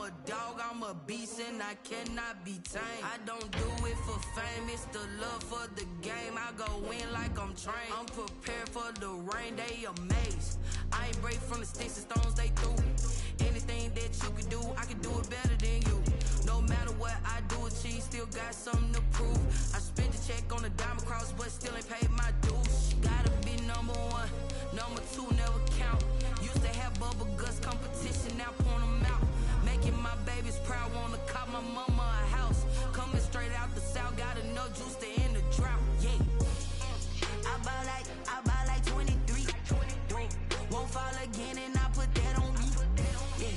a dog, I'm a beast, and I cannot be tamed. I don't do it for fame, it's the love for the game. I go in like I'm trained. I'm prepared for the rain, they amazed. I ain't break from the sticks and stones they threw. Anything that you can do, I can do it better than you. No matter what I do, achieve, still got something to prove. I spent the check on the diamond cross, but still ain't paid my dues. Gotta be number one, number two never count. Used to have bubble guts competition, now point them out. Making my babies proud, wanna cop my mama a house. Coming straight out the south, got enough juice to end the drought. Yeah, I buy like 23. Won't fall again, and I put that on me. Yeah,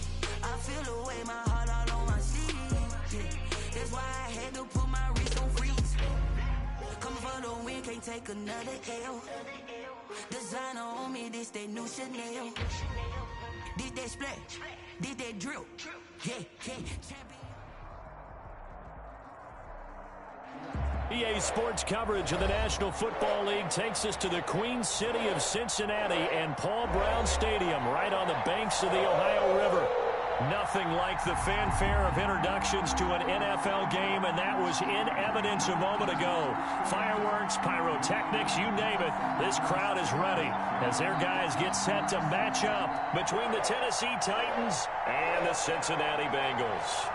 I feel the way, my heart all on my sleeve. Yeah, that's why I had to put my wrist on freeze. Coming for the win, can't take another L. Designer on me, this that new Chanel. This that splash, this that drill. Yeah, champion. EA Sports coverage of the National Football League takes us to the Queen City of Cincinnati and Paul Brown Stadium right on the banks of the Ohio River. Nothing like the fanfare of introductions to an NFL game, and that was in evidence a moment ago. Fireworks, pyrotechnics, you name it. This crowd is ready as their guys get set to match up between the Tennessee Titans and the Cincinnati Bengals.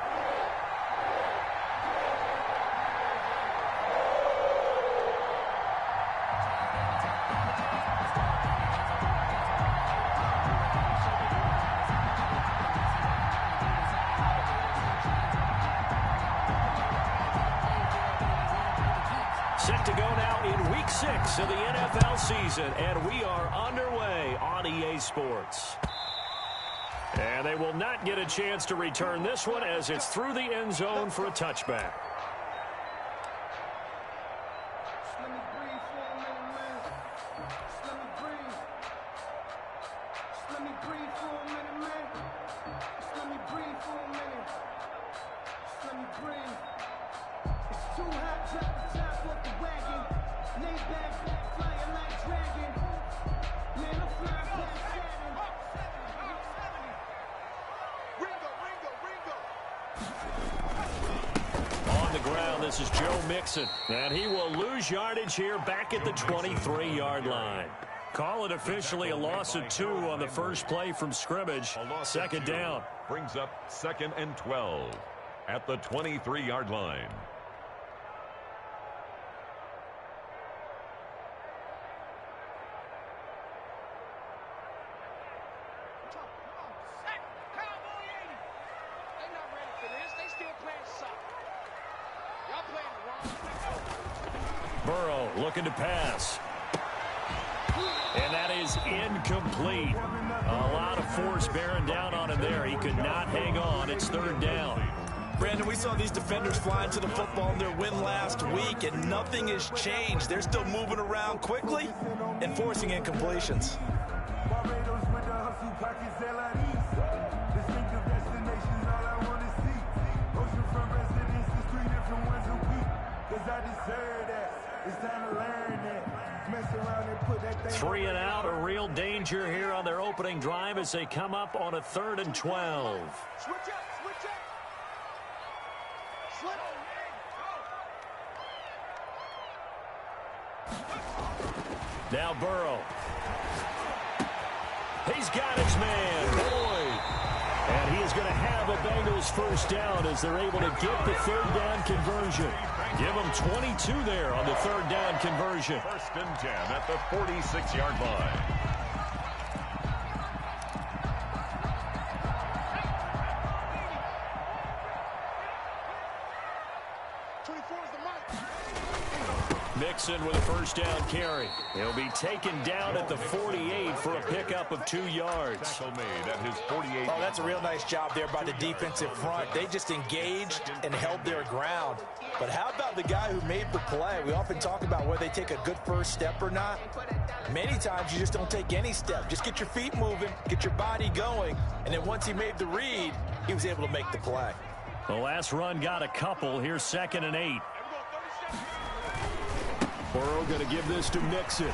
Set to go now in Week 6 of the NFL season, and we are underway on EA Sports. And they will not get a chance to return this one as it's through the end zone for a touchback. This is Joe Mixon, and he will lose yardage here back at the 23-yard line. Call it officially a loss of 2 on the first play from scrimmage. Second down. Brings up 2nd and 12 at the 23-yard line. Burrow looking to pass. And that is incomplete. A lot of force bearing down on him there. He could not hang on. It's third down. Brandon, we saw these defenders flying to the football in their win last week, and nothing has changed. They're still moving around quickly and forcing incompletions. Three and out, a real danger here on their opening drive as they come up on a 3rd and 12. Switch up. Now Burrow. He's got his man, Boyd. And he is going to have a Bengals first down as they're able to get the 3rd down conversion. Give them 22 there on the 3rd down conversion. 1st and 10 at the 46-yard line. Mixon with a first down carry. He'll be taken down at the 48 for a pickup of 2 yards. Tackle made at his 48. Oh, that's a real nice job there by the defensive front. They just engaged and held their ground. But how about the guy who made the play? We often talk about whether they take a good first step or not. Many times you just don't take any step. Just get your feet moving, get your body going, and then once he made the read, he was able to make the play. The last run got a couple. Here's 2nd and 8. Burrow going to give this to Mixon.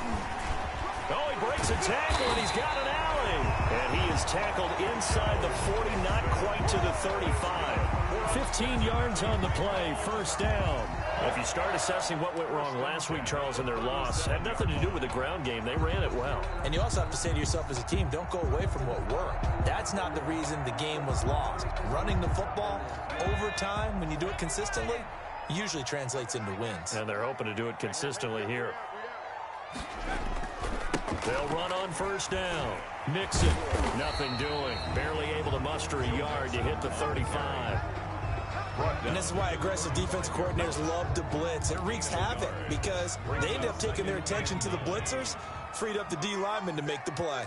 Oh, he breaks a tackle, and he's got an alley. And he is tackled inside the 40, not quite to the 35. 15 yards on the play, first down. If you start assessing what went wrong last week, Charles, in their loss, had nothing to do with the ground game. They ran it well. And you also have to say to yourself as a team, don't go away from what worked. That's not the reason the game was lost. Running the football over time, when you do it consistently, usually translates into wins. And they're hoping to do it consistently here. They'll run on first down. Mixon, nothing doing. Barely able to muster a yard to hit the 35. And this is why aggressive defensive coordinators love to blitz. It wreaks havoc because they end up taking their attention to the blitzers, freed up the D lineman to make the play.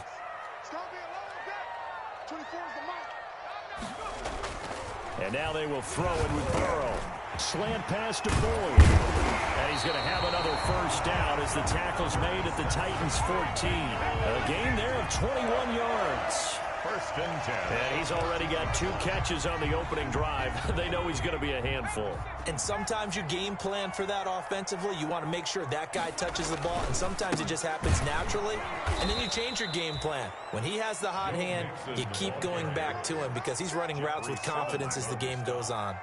And now they will throw it with Burrow. Slant pass to Boyd. And he's going to have another first down as the tackle's made at the Titans' 14. A gain there of 21 yards. First and 10. And he's already got 2 catches on the opening drive. They know he's going to be a handful. And sometimes you game plan for that offensively. You want to make sure that guy touches the ball, and sometimes it just happens naturally. And then you change your game plan. When he has the hot hand, you keep going back to him because he's running routes with confidence as the game goes on.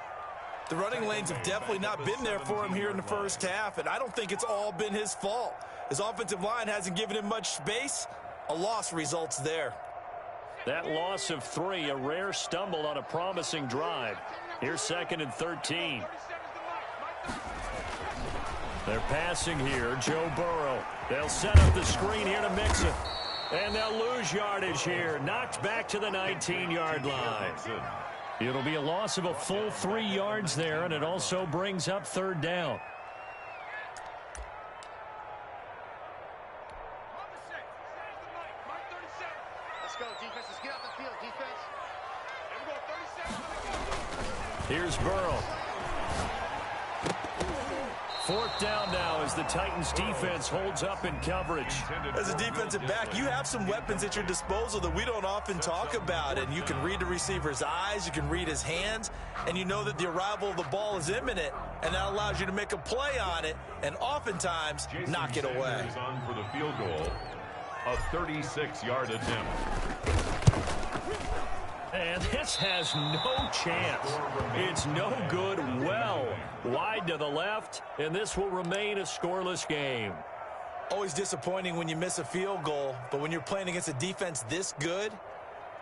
The running lanes have definitely not been there for him here in the first half, and I don't think it's all been his fault. His offensive line hasn't given him much space. A loss results there. That loss of 3, a rare stumble on a promising drive. Here's 2nd and 13. They're passing here. Joe Burrow. They'll set up the screen here to Mixon. And they'll lose yardage here. Knocked back to the 19-yard line. It'll be a loss of a full 3 yards there, and it also brings up 3rd down. Here's Burrow. 4th down now as the Titans defense holds up in coverage. As a defensive back, you have some weapons at your disposal that we don't often talk about. And you can read the receiver's eyes, you can read his hands, and you know that the arrival of the ball is imminent. And that allows you to make a play on it and oftentimes knock it away. Is on for the field goal. A 36-yard attempt. And this has no chance. It's no good. Well wide to the left, and this will remain a scoreless game. Always disappointing when you miss a field goal, but when you're playing against a defense this good,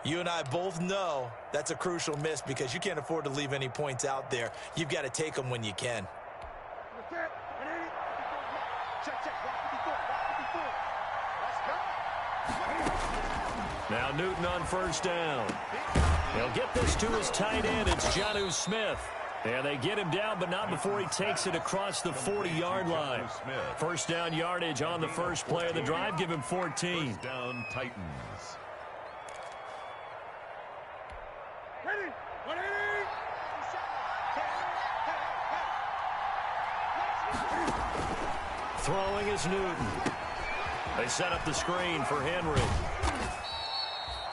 you and I both know that's a crucial miss because you can't afford to leave any points out there. You've got to take them when you can. Now Newton on first down. He'll get this to his tight end. It's Jonnu Smith. And they get him down, but not before he takes it across the 40-yard line. First down yardage on the first play of the drive. Give him 14. First down Titans. Throwing is Newton. They set up the screen for Henry.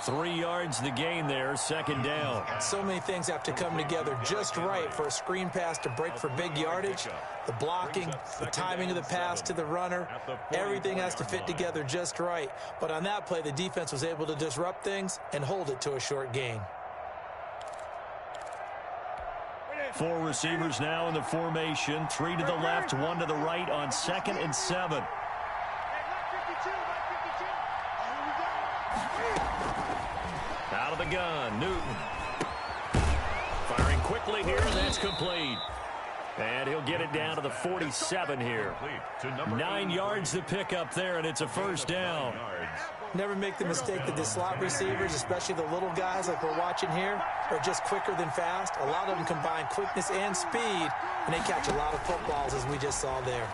3 yards the gain there, 2nd down. So many things have to come together just right for a screen pass to break for big yardage. The blocking, the timing of the pass to the runner, everything has to fit together just right. But on that play, the defense was able to disrupt things and hold it to a short gain. 4 receivers now in the formation. 3 to the left, 1 to the right on 2nd and 7. Out of the gun, Newton. Firing quickly here, and that's complete. And he'll get it down to the 47 here. 9 yards to pick up there, and it's a first down. Never make the mistake that the slot receivers, especially the little guys like we're watching here, are just quicker than fast. A lot of them combine quickness and speed, and they catch a lot of footballs, as we just saw there.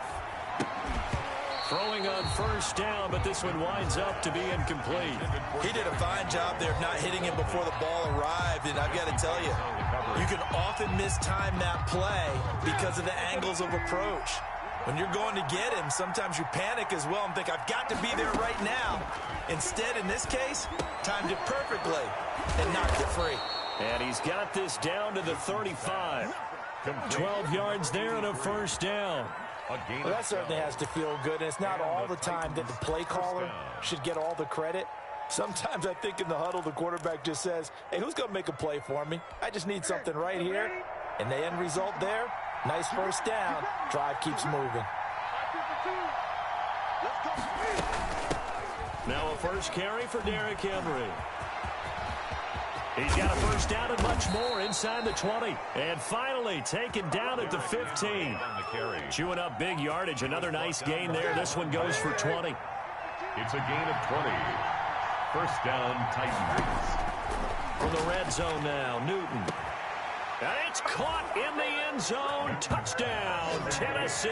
Throwing on first down, but this one winds up to be incomplete. He did a fine job there of not hitting him before the ball arrived, and I've got to tell you, you can often mistime that play because of the angles of approach. When you're going to get him, sometimes you panic as well and think, I've got to be there right now. Instead, in this case, timed it perfectly and knocked it free. And he's got this down to the 35. 12 yards there and a first down. Well, that certainly has to feel good, and it's not all the time that the play caller should get all the credit. Sometimes I think in the huddle, the quarterback just says, hey, who's going to make a play for me? I just need something right here. And the end result there, nice first down. Drive keeps moving. Now a first carry for Derrick Henry. He's got a first down and much more inside the 20. And finally taken down at the 15. Chewing up big yardage. Another nice gain there. This one goes for 20. It's a gain of 20. First down, Titans. From the red zone now, Newton. And it's caught in the end zone. Touchdown, Tennessee.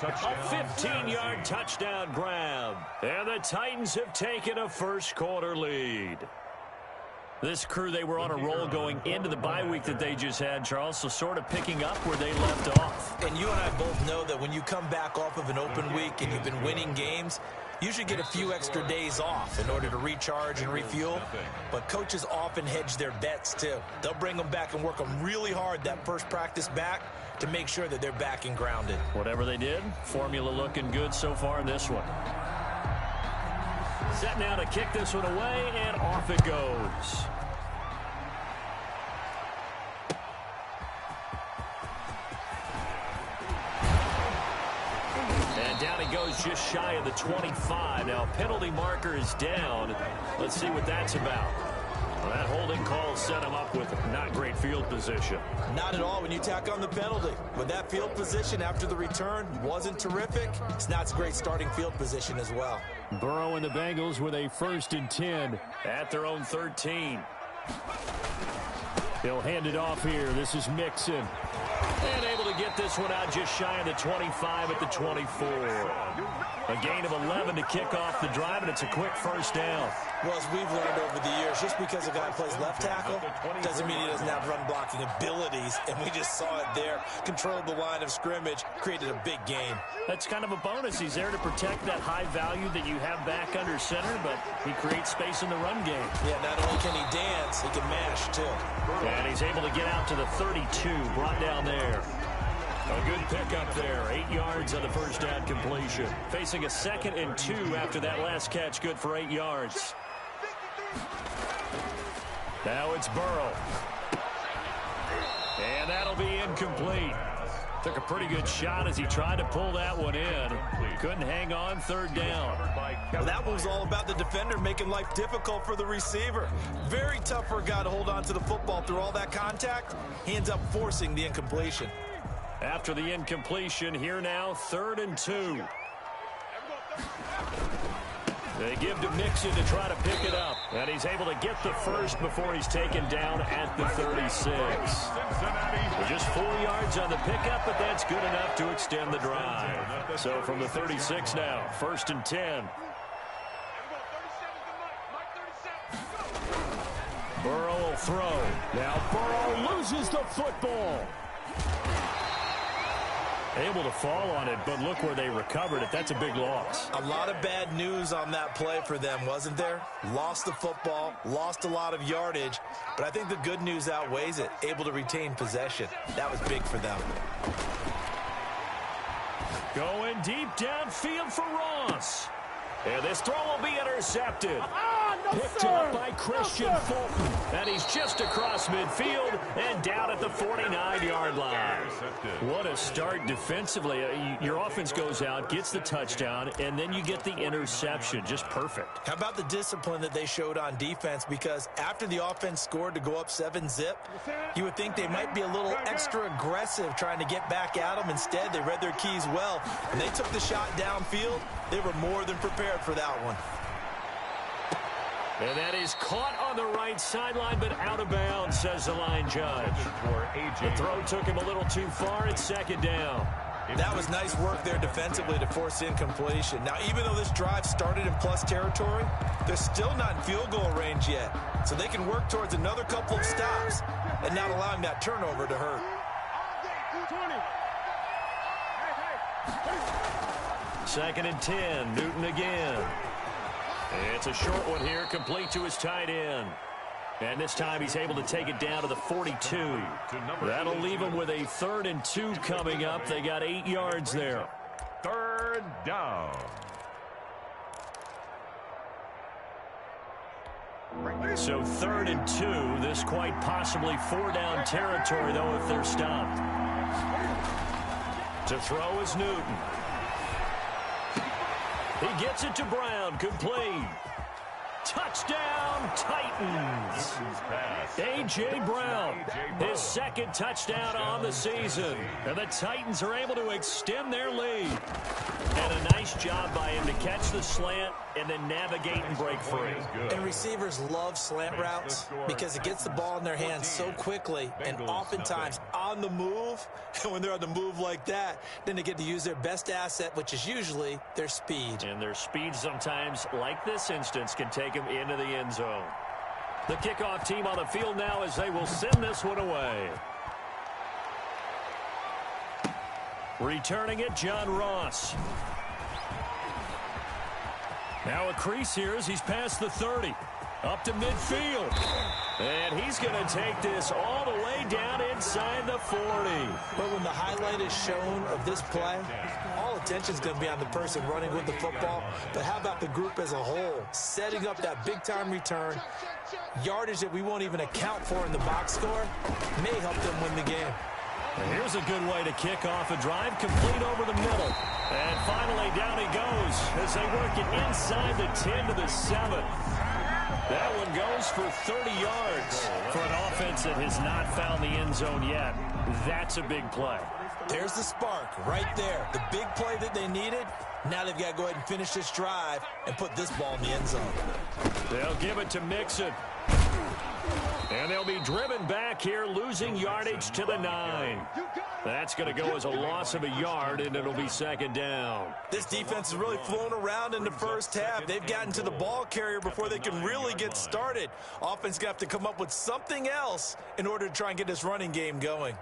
A 15-yard touchdown grab. And the Titans have taken a first-quarter lead. This crew, they were on a roll going into the bye week that they just had, Charles, so sort of picking up where they left off. And you and I both know that when you come back off of an open week and you've been winning games, you should get a few extra days off in order to recharge and refuel. But coaches often hedge their bets, too. They'll bring them back and work them really hard that first practice back to make sure that they're back and grounded. Whatever they did, formula looking good so far in this one. Set now to kick this one away, and off it goes. And down he goes just shy of the 25. Now penalty marker is down. Let's see what that's about. Well, that holding call set him up with not great field position. Not at all when you tack on the penalty. But that field position after the return wasn't terrific. It's not great starting field position as well. Burrow and the Bengals with a 1st and 10 at their own 13. He'll hand it off here. This is Mixon. And able to get this one out just shy of the 25 at the 24. A gain of 11 to kick off the drive, and it's a quick first down. Well, as we've learned over the years, just because a guy plays left tackle doesn't mean he doesn't have run-blocking abilities, and we just saw it there. Controlled the line of scrimmage, created a big gain. That's kind of a bonus. He's there to protect that high value that you have back under center, but he creates space in the run game. Yeah, not only can he dance, he can mash, too. And he's able to get out to the 32, brought down there. A good pickup there. 8 yards on the first down completion. Facing a 2nd and 2 after that last catch. Good for 8 yards. Now it's Burrow. And that'll be incomplete. Took a pretty good shot as he tried to pull that one in. Couldn't hang on. 3rd down. Well, that was all about the defender making life difficult for the receiver. Very tough for a guy to hold on to the football through all that contact. He ends up forcing the incompletion. After the incompletion, here now, 3rd and 2. They give to Mixon to try to pick it up. And he's able to get the first before he's taken down at the 36. Just 4 yards on the pickup, but that's good enough to extend the drive. So from the 36 now, 1st and 10. Burrow will throw. Now Burrow loses the football. Able to fall on it, but look where they recovered it. That's a big loss. A lot of bad news on that play for them, wasn't there? Lost the football, lost a lot of yardage, but I think the good news outweighs it. Able to retain possession. That was big for them. Going deep downfield for Ross. And this throw will be intercepted. Picked up by Christian Fulton. And he's just across midfield and down at the 49-yard line. What a start defensively. Your offense goes out, gets the touchdown, and then you get the interception. Just perfect. How about the discipline that they showed on defense? Because after the offense scored to go up 7-zip, you would think they might be a little extra aggressive trying to get back at them. Instead, they read their keys well, and they took the shot downfield. They were more than prepared for that one. And that is caught on the right sideline, but out of bounds, says the line judge. The throw took him a little too far. It's 2nd down. That was nice work there defensively to force incompletion. Now, even though this drive started in plus territory, they're still not in field goal range yet. So they can work towards another couple of stops and not allowing that turnover to hurt. 2nd and 10. Newton again. It's a short one here, complete to his tight end. And this time he's able to take it down to the 42. That'll leave him with a 3rd and 2 coming up. They got 8 yards there. 3rd down. So 3rd and 2. This quite possibly 4-down territory, though, if they're stopped. To throw is Newton. He gets it to Brown. Complete. Touchdown, Titans. A.J. Brown, his 2nd touchdown on the season. And the Titans are able to extend their lead. And a nice job by him to catch the slant and then navigate and break free. And receivers love slant routes because it gets the ball in their hands so quickly and oftentimes on the move. And when they're on the move like that, then they get to use their best asset, which is usually their speed. And their speed sometimes, like this instance, can take them into the end zone. The kickoff team on the field now as they will send this one away. Returning it, John Ross. Now a crease here as he's past the 30. Up to midfield. And he's going to take this all the way down inside the 40. But when the highlight is shown of this play, all attention is going to be on the person running with the football. But how about the group as a whole? Setting up that big-time return, yardage that we won't even account for in the box score, may help them win the game. And here's a good way to kick off a drive, complete over the middle. And finally, down he goes as they work it inside the 10 to the 7. That one goes for 30 yards. For an offense that has not found the end zone yet, that's a big play. There's the spark right there. The big play that they needed. Now they've got to go ahead and finish this drive and put this ball in the end zone. They'll give it to Mixon. And they'll be driven back here, losing yardage to the 9. That's going to go as a loss of a yard, and it'll be 2nd down. This defense has really flown around in the first half. They've gotten to the ball carrier before they can really get started. Offense got to come up with something else in order to try and get this running game going.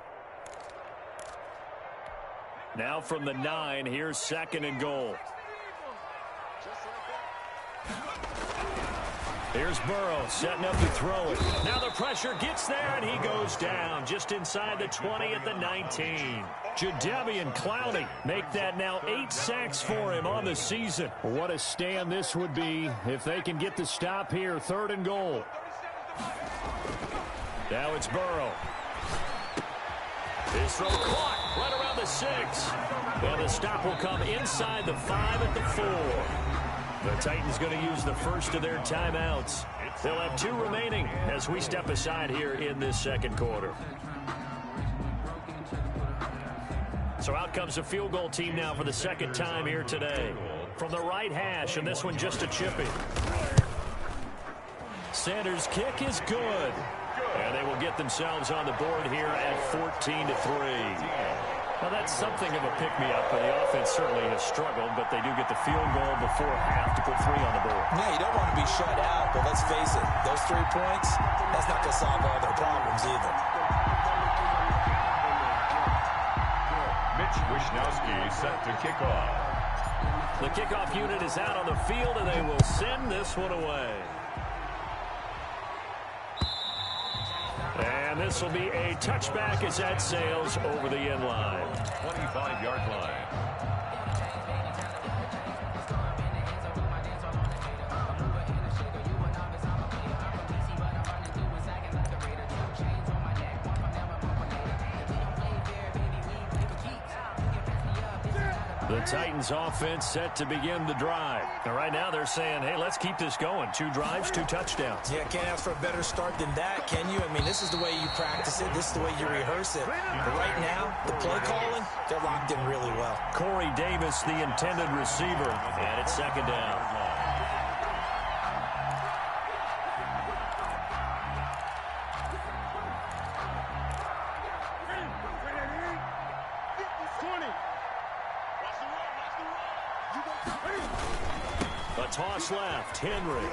Now from the 9, here's 2nd and goal. Here's Burrow setting up to throw it. Now the pressure gets there, and he goes down just inside the 20 at the 19. Jadeveon Clowney make that now 8 sacks for him on the season. What a stand this would be if they can get the stop here, 3rd and goal. Now it's Burrow. His throw caught right around the 6. And the stop will come inside the 5 at the 4. The Titans going to use the first of their timeouts. They'll have 2 remaining as we step aside here in this 2nd quarter. So out comes the field goal team now for the 2nd time here today. From the right hash, and this one just a chippy. Sanders' kick is good. And they will get themselves on the board here at 14-3. Now, that's something of a pick-me-up, but the offense certainly has struggled, but they do get the field goal before half to put 3 on the board. Yeah, you don't want to be shut out, but let's face it, those 3 points, that's not going to solve all their problems either. Mitch Wishnowski set to kick off. The kickoff unit is out on the field, and they will send this one away. And this will be a touchback as that sails over the end line. 25-yard line. The Titans offense set to begin the drive. And right now they're saying, hey, let's keep this going. 2 drives, 2 touchdowns. Yeah, can't ask for a better start than that, can you? I mean, this is the way you practice it. This is the way you rehearse it. But right now, the play calling, they're locked in really well. Corey Davis, the intended receiver. And it's 2nd down. Toss left, Henry.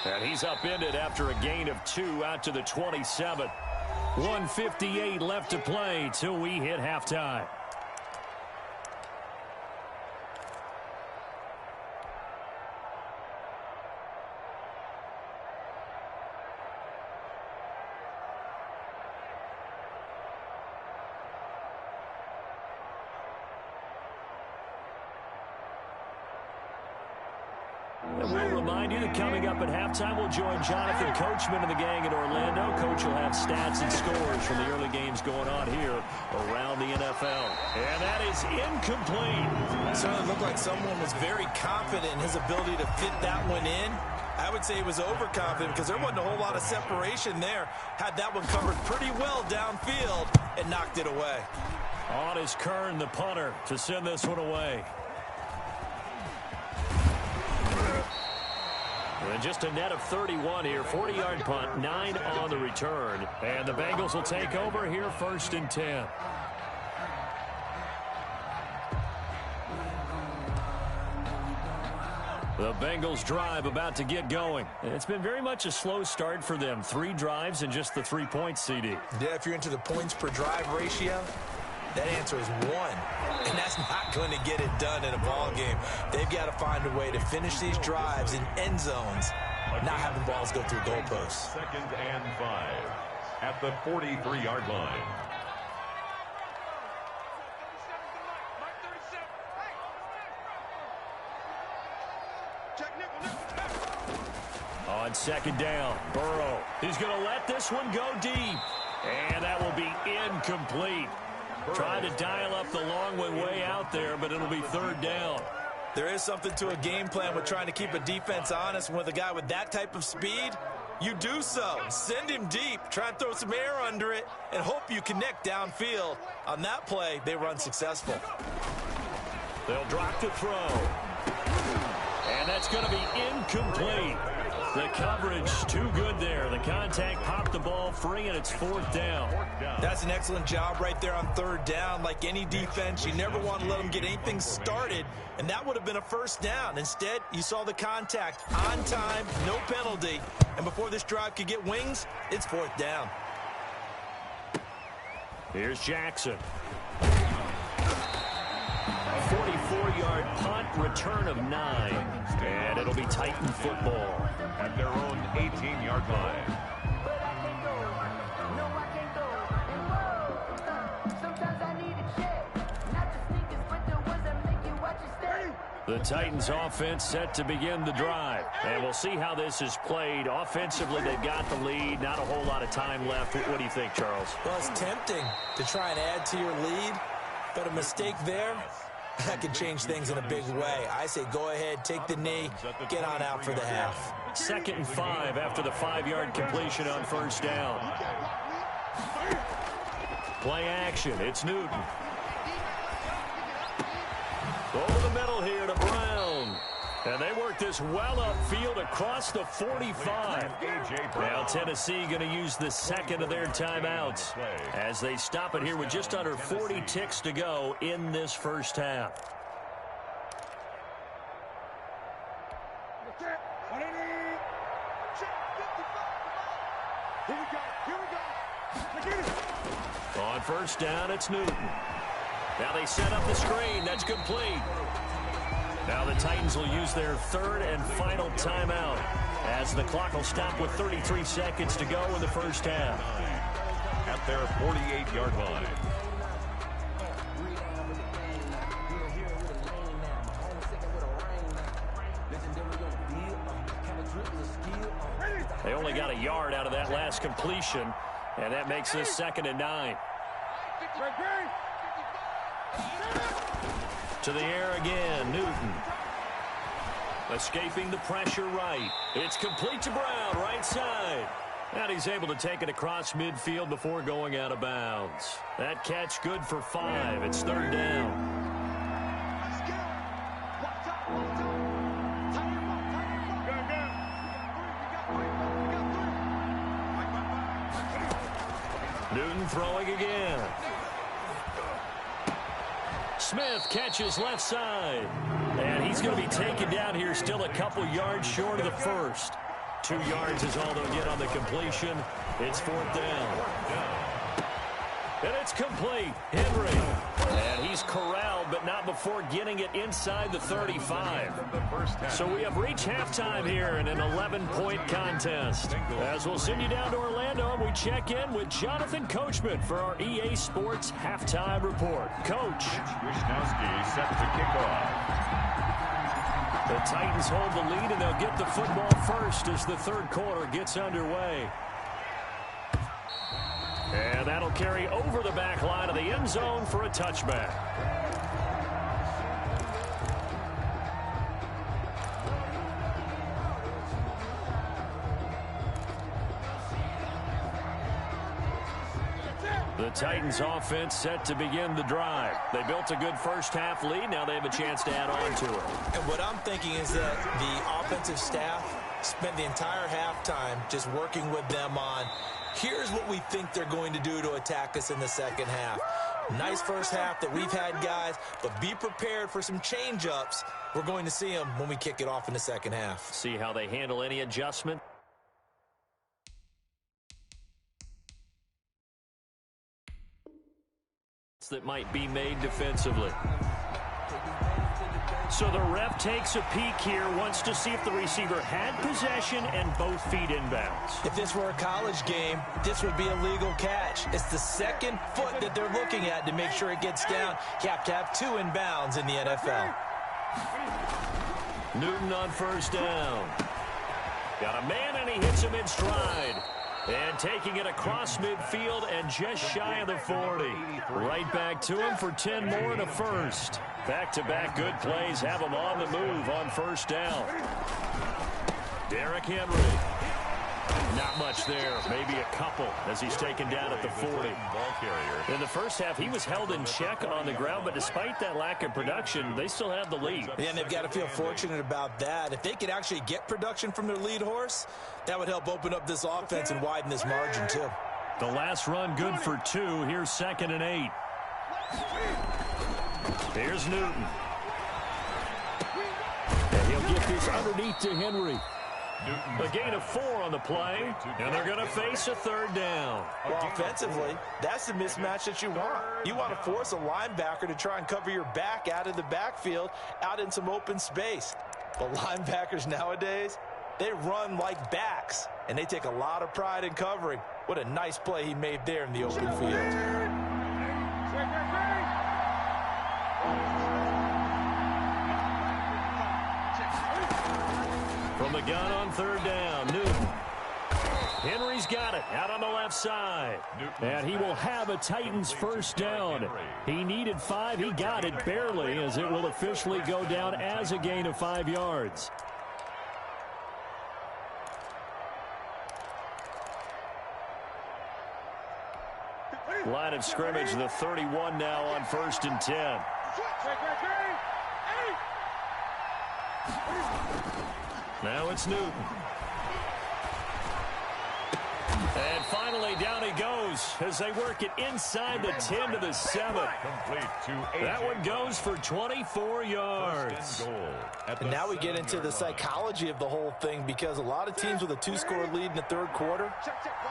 And he's upended after a gain of 2 out to the 27. 1:58 left to play till we hit halftime. And we'll remind you that coming up at halftime. We'll join Jonathan Coachman and the gang in Orlando. Coach will have stats and scores from the early games going on here around the NFL. And that is incomplete. It certainly looked like someone was very confident in his ability to fit that one in. I would say he was overconfident because there wasn't a whole lot of separation there. Had that one covered pretty well downfield and knocked it away. On is Kern, the punter, to send this one away. And just a net of 31 here. 40-yard punt, 9 on the return. And the Bengals will take over here, 1st and 10. The Bengals drive about to get going. It's been very much a slow start for them. 3 drives and just the 3 points, CD. Yeah, if you're into the points per drive ratio, that answer is 1. And that's not going to get it done in a ball game. They've got to find a way to finish these drives in end zones, not having balls go through goalposts. 2nd and 5 at the 43-yard line. On 2nd down, Burrow. He's going to let this one go deep. And that will be incomplete. Trying to dial up the long way out there, but it'll be 3rd down. There is something to a game plan with trying to keep a defense honest. With a guy with that type of speed, you do so. Send him deep. Try and throw some air under it and hope you connect downfield. On that play, they were unsuccessful. They'll drop to throw. And that's going to be incomplete. The coverage too good there. The contact popped the ball free, and it's 4th down. That's an excellent job right there on 3rd down. Like any defense, you never want to let them get anything started, and that would have been a 1st down. Instead, you saw the contact on time, no penalty, and before this drive could get wings, it's 4th down. Here's Jackson. A 44-yard punt, return of 9. And it'll be Titan football at their own 18-yard line. The Titans offense set to begin the drive. And we'll see how this is played. Offensively, they've got the lead. Not a whole lot of time left. What do you think, Charles? Well, it's tempting to try and add to your lead, but a mistake there, that could change things in a big way. I say go ahead, take the knee, get on out for the half. 2nd and 5 after the 5-yard completion on 1st down. Play action. It's Newton. Over the middle here to Brown. And they work this well upfield across the 45. Now Tennessee going to use the 2nd of their timeouts as they stop it here with just under 40 ticks to go in this 1st half. On 1st down, it's Newton. Now they set up the screen. That's complete. Now the Titans will use their 3rd and final timeout as the clock will stop with 33 seconds to go in the 1st half. At their 48-yard line. They only got a yard out of that last completion, and that makes this 2nd and 9. To the air again, Newton. Escaping the pressure right. It's complete to Brown, right side. And he's able to take it across midfield before going out of bounds. That catch good for 5. It's 3rd down. Newton throwing again. Smith catches left side. And he's going to be taken down here still a couple yards short of the 1st. 2 yards is all they'll get on the completion. It's 4th down. And it's complete. Henry. And he's corralled, but not before getting it inside the 35. So we have reached halftime here in an 11-point contest. As we'll send you down to Orlando, and we check in with Jonathan Coachman for our EA Sports Halftime Report. Coach. Wisnowski set to kick off. The Titans hold the lead, and they'll get the football first as the third quarter gets underway. And that'll carry over the back line of the end zone for a touchback. The Titans offense set to begin the drive. They built a good first half lead. Now they have a chance to add on to it. And what I'm thinking is that the offensive staff spent the entire halftime just working with them on, here's what we think they're going to do to attack us in the second half. Nice first half that we've had, guys, but be prepared for some change-ups. We're going to see them when we kick it off in the second half. See how they handle any adjustment. That might be made defensively. So the ref takes a peek here, wants to see if the receiver had possession and both feet inbounds. If this were a college game, this would be a legal catch. It's the second foot that they're looking at to make sure it gets down. You have to have two inbounds in the NFL. Newton on first down. Got a man, and he hits him in stride. And taking it across midfield and just shy of the 40. Right back to him for 10 more and a first. Back-to-back good plays have him on the move on first down. Derrick Henry. Not much there. Maybe a couple as he's taken down at the 40. Ball carrier. In the first half, he was held in check on the ground, but despite that lack of production, they still have the lead. Yeah, and they've got to feel fortunate about that. If they could actually get production from their lead horse, that would help open up this offense and widen this margin, too. The last run good for 2. Here's 2nd and 8. Here's Newton. And he'll get this underneath to Henry. A gain of 4 on the play, and they're going to face a third down. Well, offensively, that's the mismatch that you want. You want to force a linebacker to try and cover your back out of the backfield, out in some open space. But linebackers nowadays, they run like backs, and they take a lot of pride in covering. What a nice play he made there in the open field. From the gun on third down, Newton. Henry's got it out on the left side. And he will have a Titans first down. He needed 5. He got it barely, as it will officially go down as a gain of 5 yards. Line of scrimmage, the 31 now on 1st and 10. Now it's Newton. And finally, down he goes as they work it inside the 10 to the 7. That one goes for 24 yards. And now we get into the psychology of the whole thing, because a lot of teams with a 2-score lead in the third quarter,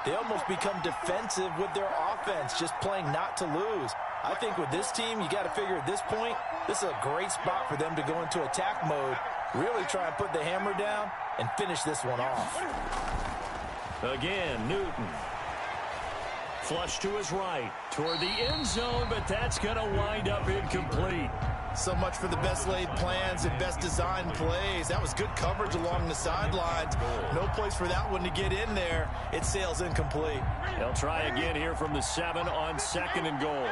they almost become defensive with their offense, just playing not to lose. I think with this team, you got to figure at this point, this is a great spot for them to go into attack mode, really try and put the hammer down and finish this one off. Again, Newton. Flush to his right, toward the end zone, but that's going to wind up incomplete. So much for the best laid plans and best designed plays. That was good coverage along the sidelines. No place for that one to get in there. It sails incomplete. They'll try again here from the 7 on 2nd and goal.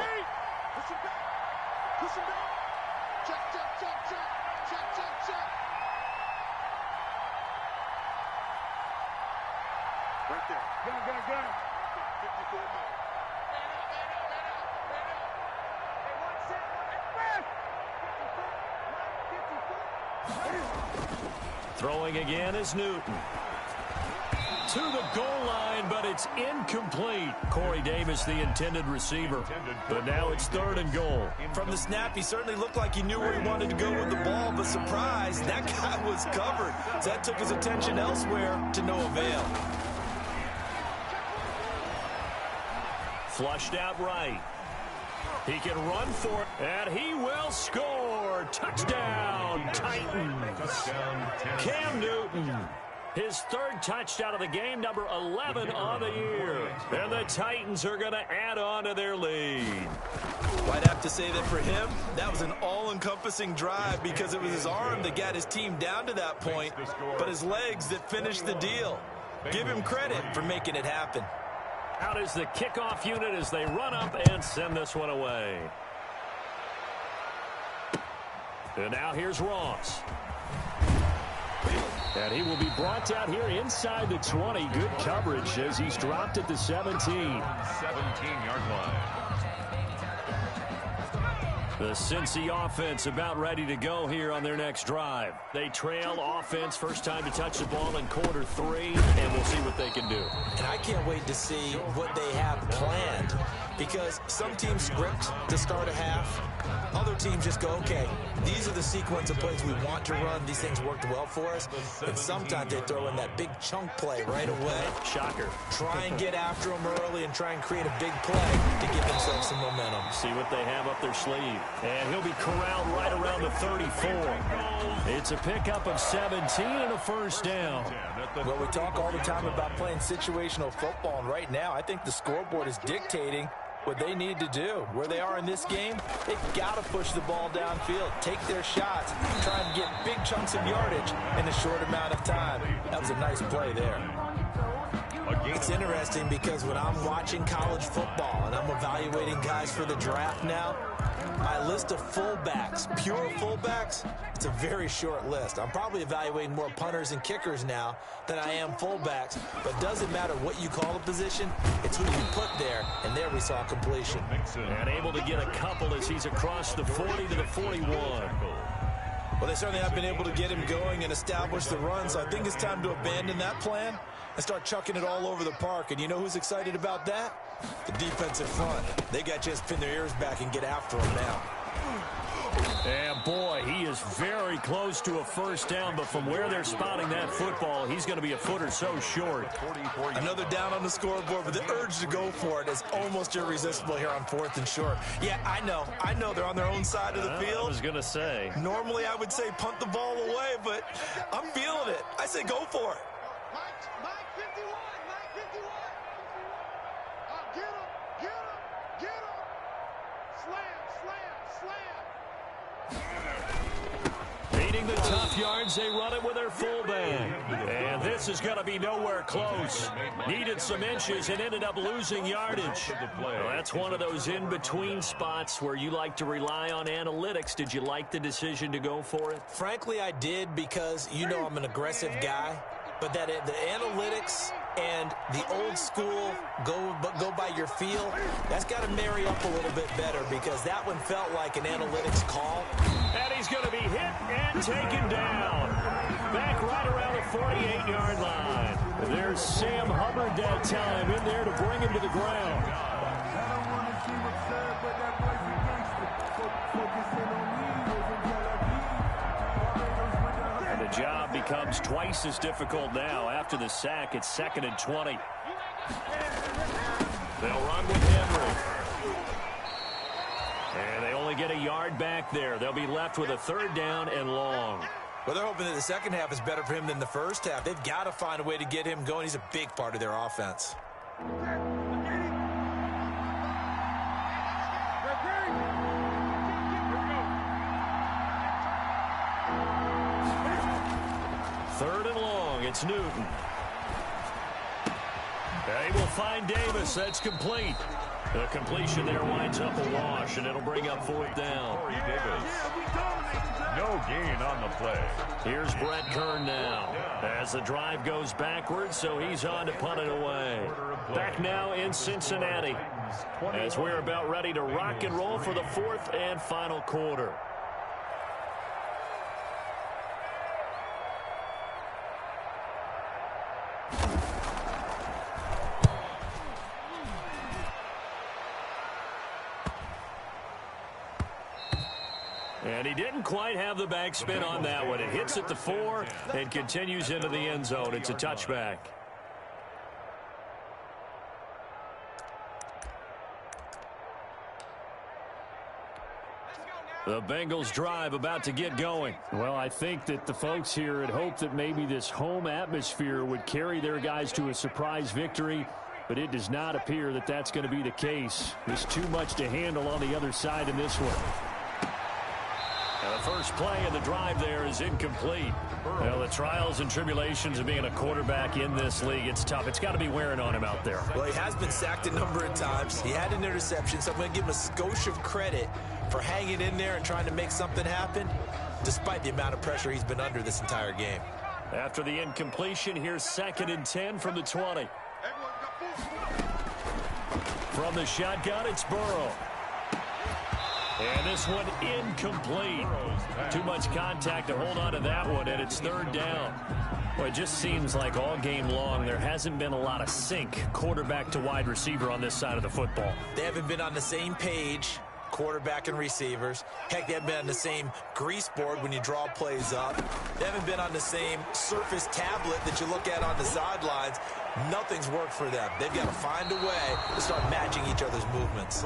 Throwing again is Newton. To the goal line, but it's incomplete. Corey Davis, the intended receiver. But now it's 3rd and goal. From the snap, he certainly looked like he knew where he wanted to go with the ball, but surprise, that guy was covered. So that took his attention elsewhere to no avail. Flushed out right. He can run for it, and he will score. Touchdown, Titans. Cam Newton. His third touchdown of the game, number 11 on the year. And the Titans are going to add on to their lead. Well, I'd have to say that for him, that was an all-encompassing drive because it was his arm that got his team down to that point, but his legs that finished the deal. Give him credit for making it happen. Out is the kickoff unit as they run up and send this one away. And now here's Ross. And he will be brought down here inside the 20. Good coverage as he's dropped at the 17. 17-yard line. The Cincy offense about ready to go here on their next drive. They trail offense, first time to touch the ball in quarter 3, and we'll see what they can do. And I can't wait to see what they have planned because some teams script to start a half. Other teams just go, okay, these are the sequence of plays we want to run. These things worked well for us. And sometimes they throw in that big chunk play right away. Shocker. Try and get after them early and try and create a big play to give themselves some momentum. See what they have up their sleeve. And he'll be corralled right around the 34. It's a pickup of 17 and a first down. Well, we talk all the time about playing situational football, and right now I think the scoreboard is dictating what they need to do. Where they are in this game, they've got to push the ball downfield, take their shots, try and get big chunks of yardage in a short amount of time. That was a nice play there. It's interesting because when I'm watching college football and I'm evaluating guys for the draft now, my list of fullbacks, pure fullbacks, it's a very short list. I'm probably evaluating more punters and kickers now than I am fullbacks, but it doesn't matter what you call a position, it's who you put there, and there we saw completion. And able to get a couple as he's across the 40 to the 41. Well, they certainly have been able to get him going and establish the run, so I think it's time to abandon that plan and start chucking it all over the park. And you know who's excited about that? The defensive front. They got a chance to pin their ears back and get after him now. And boy, he is very close to a first down, but from where they're spotting that football, he's going to be a foot or so short. Another down on the scoreboard, but the urge to go for it is almost irresistible here on 4th and short. Yeah, I know they're on their own side of the field. I was going to say. Normally I would say punt the ball away, but I'm feeling it. I say go for it. Mike 51. Get him. Slam. Beating the tough yards, they run it with their fullback. And this is going to be nowhere close. Needed some inches and ended up losing yardage. Well, that's one of those in-between spots where you like to rely on analytics. Did you like the decision to go for it? Frankly, I did because you know I'm an aggressive guy. But that the analytics and the old school go by your feel, that's got to marry up a little bit better because that one felt like an analytics call. And he's going to be hit and taken down. Back right around the 48-yard line. There's Sam Hubbard that time in there to bring him to the ground. And the job becomes twice as difficult now. After the sack, it's 2nd and 20. They'll run with Henry. And they only get a yard back there. They'll be left with a 3rd down and long. Well, they're hoping that the second half is better for him than the first half. They've got to find a way to get him going. He's a big part of their offense. Third and long. It's Newton. They will find Davis. That's complete. The completion there winds up a wash, and it'll bring up 4th down. Davis. No gain on the play. Here's Brett Kern now as the drive goes backwards, so he's on to punt it away. Back now in Cincinnati as we're about ready to rock and roll for the 4th and final quarter. And he didn't quite have the backspin on that one. It hits at the 4 and continues into the end zone. It's a touchback. The Bengals drive about to get going. Well, I think that the folks here had hoped that maybe this home atmosphere would carry their guys to a surprise victory, but it does not appear that that's going to be the case. There's too much to handle on the other side in this one. Now the first play of the drive there is incomplete. Well, the trials and tribulations of being a quarterback in this league, it's tough. It's got to be wearing on him out there. Well, he has been sacked a number of times. He had an interception, so I'm going to give him a skosh of credit for hanging in there and trying to make something happen, despite the amount of pressure he's been under this entire game. After the incompletion, here's 2nd and 10 from the 20. From the shotgun, it's Burrow. And this one incomplete. Too much contact to hold on to that one, and it's 3rd down. Well, it just seems like all game long there hasn't been a lot of sync quarterback to wide receiver on this side of the football. They haven't been on the same page, quarterback and receivers. Heck, they haven't been on the same grease board when you draw plays up. They haven't been on the same surface tablet that you look at on the sidelines. Nothing's worked for them. They've got to find a way to start matching each other's movements.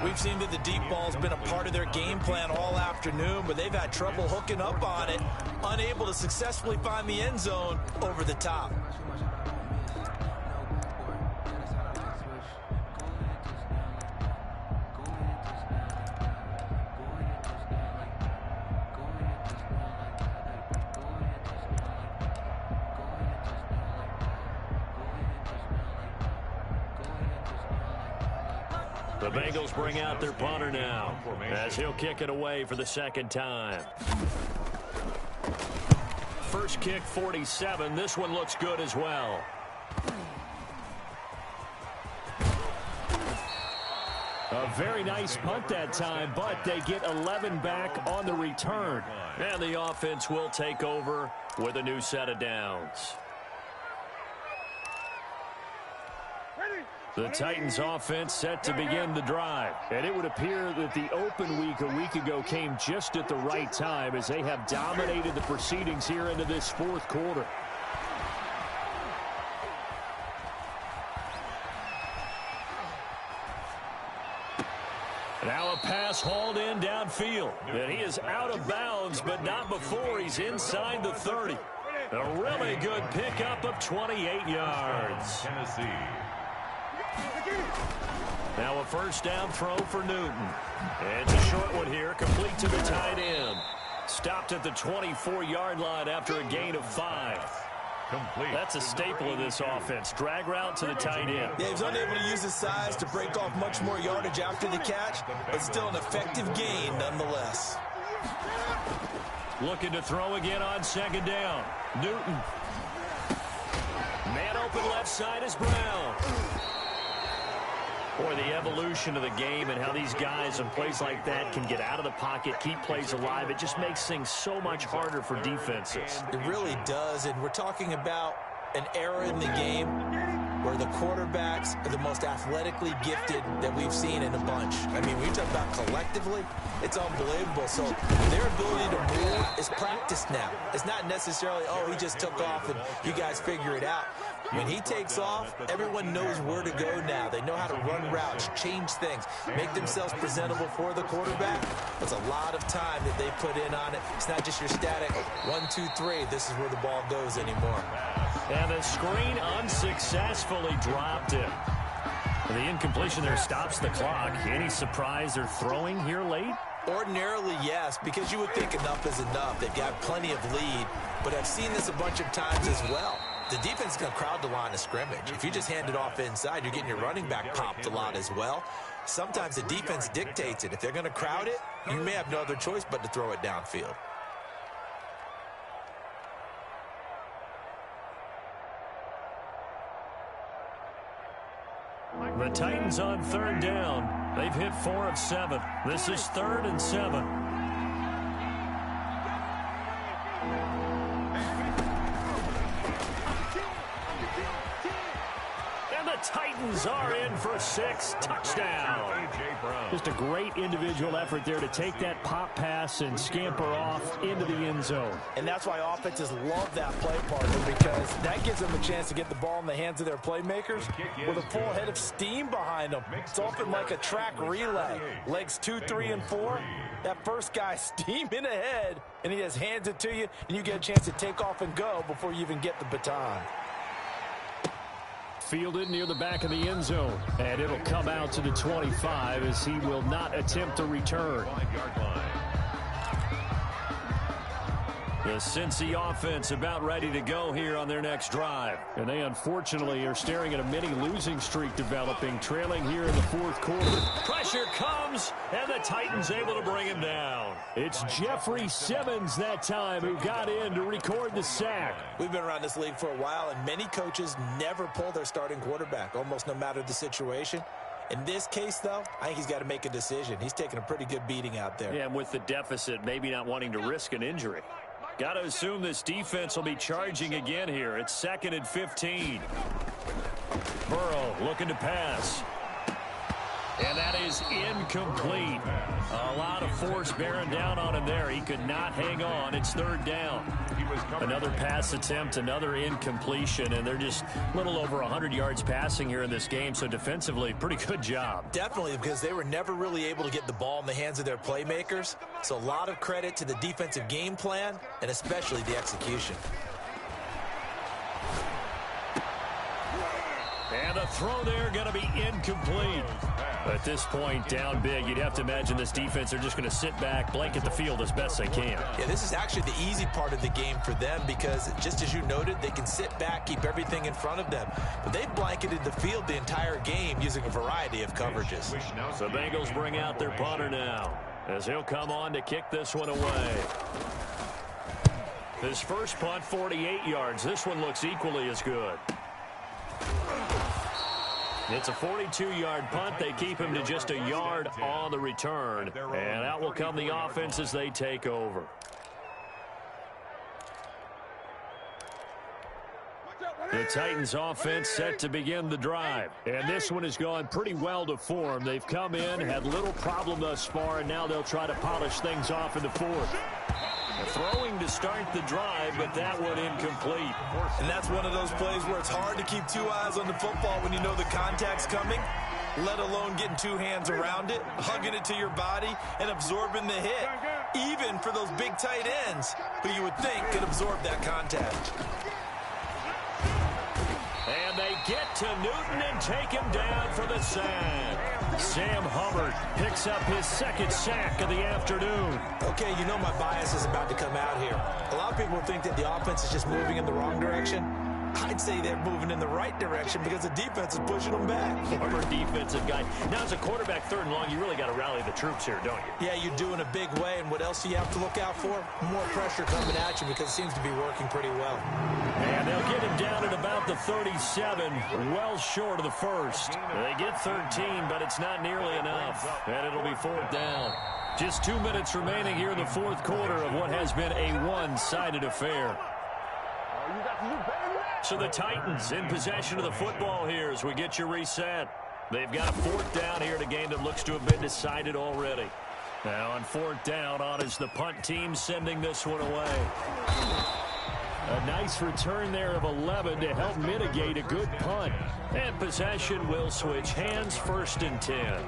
We've seen that the deep ball's been a part of their game plan all afternoon, but they've had trouble hooking up on it, unable to successfully find the end zone over the top. The Bengals bring out their punter now as he'll kick it away for the 2nd time. First kick, 47. This one looks good as well. A very nice punt that time, but they get 11 back on the return. And the offense will take over with a new set of downs. The Titans offense set to begin the drive. And it would appear that the open week a week ago came just at the right time as they have dominated the proceedings here into this 4th quarter. Now a pass hauled in downfield. And he is out of bounds, but not before he's inside the 30. A really good pickup of 28 yards. Tennessee. Now a first down throw for Newton. And it's a short one here, complete to the tight end. Stopped at the 24-yard line after a gain of 5. Complete. That's a staple of this offense. Drag route to the tight end. Yeah, he was unable to use his size to break off much more yardage after the catch, but still an effective gain nonetheless. Looking to throw again on 2nd down. Newton. Man open left side is Brown. Boy, the evolution of the game and how these guys in plays like that can get out of the pocket, keep plays alive, it just makes things so much harder for defenses. It really does, and we're talking about an era in the game where the quarterbacks are the most athletically gifted that we've seen in a bunch. I mean, when you talk about collectively, it's unbelievable. So their ability to move is practiced now. It's not necessarily, oh, he just took off and you guys figure it out. When he takes off, everyone knows where to go now. They know how to run routes, change things, make themselves presentable for the quarterback. That's a lot of time that they put in on it. It's not just your static 1, 2, 3. This is where the ball goes anymore. And the screen unsuccessfully dropped it. The incompletion there stops the clock. Any surprise they're throwing here late? Ordinarily, yes, because you would think enough is enough. They've got plenty of lead, but I've seen this a bunch of times as well. The defense is going to crowd the line of scrimmage. If you just hand it off inside, you're getting your running back popped a lot as well. Sometimes the defense dictates it. If they're going to crowd it, you may have no other choice but to throw it downfield. The Titans on 3rd down. They've hit 4 of 7. This is 3rd and 7. And the Titans are in for 6. Touchdown. Just a great individual effort there to take that pop pass and scamper off into the end zone. And that's why offenses love that play partner, because that gives them a chance to get the ball in the hands of their playmakers with a full head of steam behind them. It's often like a track relay. Legs 2, 3, and 4. That first guy steaming ahead, and he just hands it to you, and you get a chance to take off and go before you even get the baton. Fielded near the back of the end zone, and it'll come out to the 25 as he will not attempt to return. The Cincy offense about ready to go here on their next drive. And they unfortunately are staring at a mini losing streak developing, trailing here in the fourth quarter. Pressure comes, and the Titans able to bring him down. It's Jeffrey Simmons that time who got in to record the sack. We've been around this league for a while, and many coaches never pull their starting quarterback, almost no matter the situation. In this case, though, I think he's got to make a decision. He's taking a pretty good beating out there. Yeah, and with the deficit, maybe not wanting to risk an injury. Got to assume this defense will be charging again here. It's 2nd and 15. Burrow looking to pass. And that is incomplete. A lot of force bearing down on him there. He could not hang on. It's 3rd down. Another pass attempt, another incompletion, and they're just a little over 100 yards passing here in this game, so defensively, pretty good job. Definitely, because they were never really able to get the ball in the hands of their playmakers, so a lot of credit to the defensive game plan and especially the execution. And the throw there going to be incomplete. At this point, down big, you'd have to imagine this defense are just going to sit back, blanket the field as best they can. Yeah, this is actually the easy part of the game for them because, just as you noted, they can sit back, keep everything in front of them. But they've blanketed the field the entire game using a variety of coverages. The Bengals bring out their punter now as he'll come on to kick this one away. His first punt, 48 yards. This one looks equally as good. It's a 42-yard punt. They keep him to just a yard on the return. And out will come the offense as they take over. The Titans offense set to begin the drive. And this one has gone pretty well to form. They've come in, had little problem thus far, and now they'll try to polish things off in the fourth. Throwing to start the drive, but that one incomplete. And that's one of those plays where it's hard to keep two eyes on the football when you know the contact's coming, let alone getting two hands around it, hugging it to your body, and absorbing the hit, even for those big tight ends who you would think could absorb that contact. And they get to Newton and take him down for the sack. Sam Hubbard picks up his 2nd sack of the afternoon. Okay, you know my bias is about to come out here. A lot of people think that the offense is just moving in the wrong direction. I'd say they're moving in the right direction because the defense is pushing them back. Former defensive guy. Now, as a quarterback, 3rd and long, you really got to rally the troops here, don't you? Yeah, you do in a big way. And what else do you have to look out for? More pressure coming at you because it seems to be working pretty well. And they'll get him down at about the 37, well short of the first. They get 13, but it's not nearly enough. And it'll be 4th down. Just 2 minutes remaining here in the fourth quarter of what has been a one-sided affair. So the Titans in possession of the football here as we get you reset. They've got a 4th down here in a game that looks to have been decided already. Now on 4th down, on is the punt team sending this one away. A nice return there of 11 to help mitigate a good punt. And possession will switch hands, 1st and 10.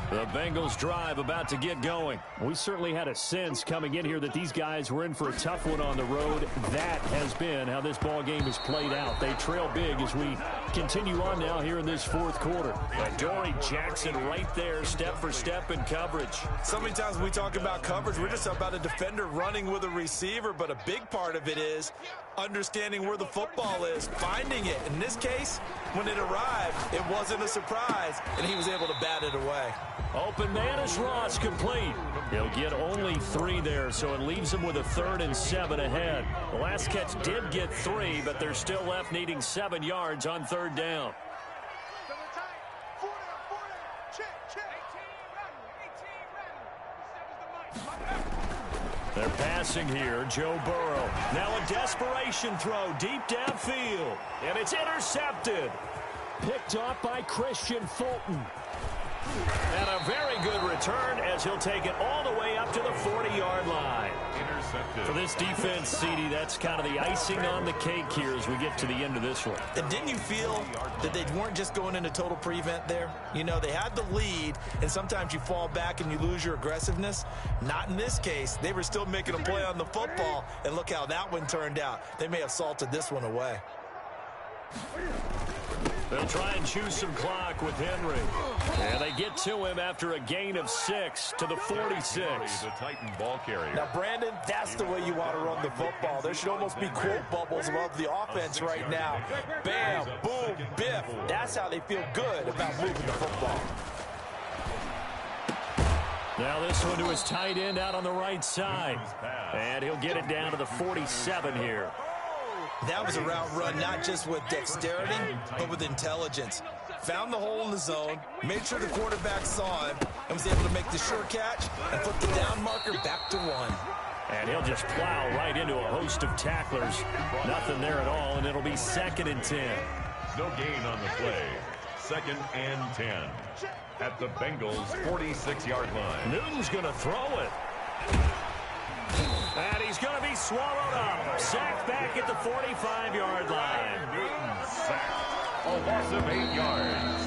The Bengals drive about to get going. We certainly had a sense coming in here that these guys were in for a tough one on the road. That has been how this ball game has played out. They trail big as we continue on now here in this fourth quarter. Adoree Jackson right there, step for step in coverage. So many times when we talk about coverage, we're just about a defender running with a receiver, but a big part of it is understanding where the football is, finding it. In this case, when it arrived, it wasn't a surprise, and he was able to bat it away. Open man is Ross, complete. He'll get only 3 there, so it leaves him with a 3rd and 7 ahead. The last catch did get 3, but they're still left needing 7 yards on 3rd down. They're passing here, Joe Burrow. Now a desperation throw deep downfield, and it's intercepted. Picked off by Christian Fulton. And a very good return as he'll take it all the way up to the 40-yard line. Intercepted. For this defense, CD, that's kind of the icing on the cake here as we get to the end of this one. And didn't you feel that they weren't just going into total prevent there? You know, they had the lead, and sometimes you fall back and you lose your aggressiveness. Not in this case. They were still making a play on the football, and look how that one turned out. They may have salted this one away. They'll try and choose some clock with Henry. And they get to him after a gain of 6 to the 46. The Titan ball carrier. Now, Brandon, that's the way you want to run the football. There should almost be quote bubbles above the offense right now. Bam, boom, biff. That's how they feel good about moving the football. Now this one to his tight end out on the right side. And he'll get it down to the 47 here. That was a route run not just with dexterity, but with intelligence. Found the hole in the zone, made sure the quarterback saw him, and was able to make the sure catch and flip the down marker back to 1. And he'll just plow right into a host of tacklers. Nothing there at all, and it'll be 2nd and 10. No gain on the play. 2nd and 10. At the Bengals' 46-yard line. Newton's going to throw it. And he's going to be swallowed up. Sacked back at the 45-yard line. Newton sacked. A loss of 8 yards.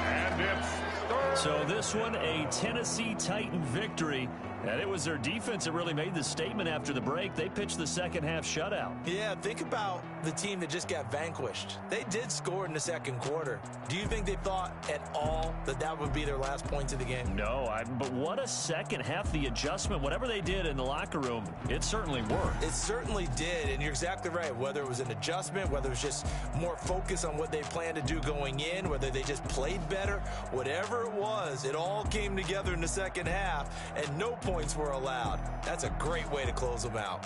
And it's third. So this one, a Tennessee Titan victory. And it was their defense that really made the statement after the break. They pitched the second-half shutout. Yeah, think about the team that just got vanquished. They did score in the second quarter. Do you think they thought at all that that would be their last points of the game? No, but what a second half. The adjustment, whatever they did in the locker room, it certainly worked. It certainly did, and you're exactly right. Whether it was an adjustment, whether it was just more focus on what they planned to do going in, whether they just played better, whatever it was, it all came together in the second half, and no points were allowed. That's a great way to close them out.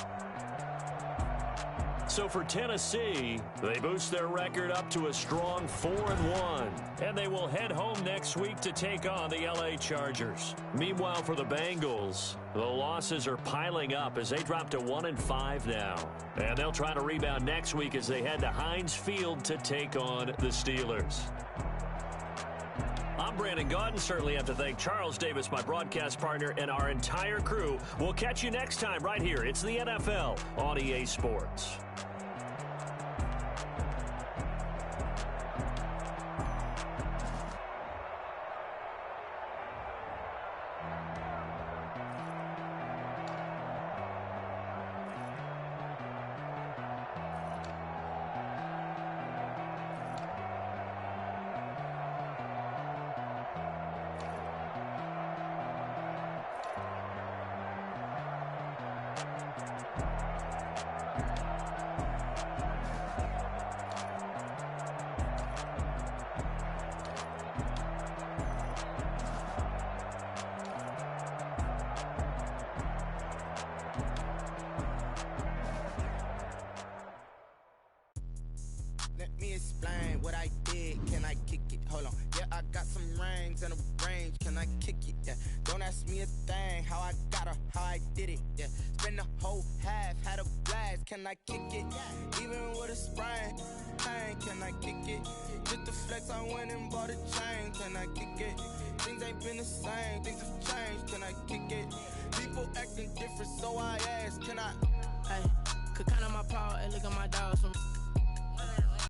So for Tennessee, they boost their record up to a strong 4-1. And they will head home next week to take on the LA Chargers. Meanwhile, for the Bengals, the losses are piling up as they drop to 1-5 now. And they'll try to rebound next week as they head to Heinz Field to take on the Steelers. I'm Brandon Gaudin. Certainly have to thank Charles Davis, my broadcast partner, and our entire crew. We'll catch you next time right here. It's the NFL on EA Sports. Let me explain what I did. Can I kick it? Hold on. Yeah, I got some rings and a range. Can I kick it? Yeah. Don't ask me a thing. How I got her, how I did it. Yeah. Spend the whole half, had a blast. Can I kick it? Even with a sprain. Pain, can I kick it? Just the flex, I went and bought a chain. Can I kick it? Things ain't been the same. Things have changed. Can I kick it? People acting different, so I ask. Can I? Hey, could count on my power and look at my dogs from.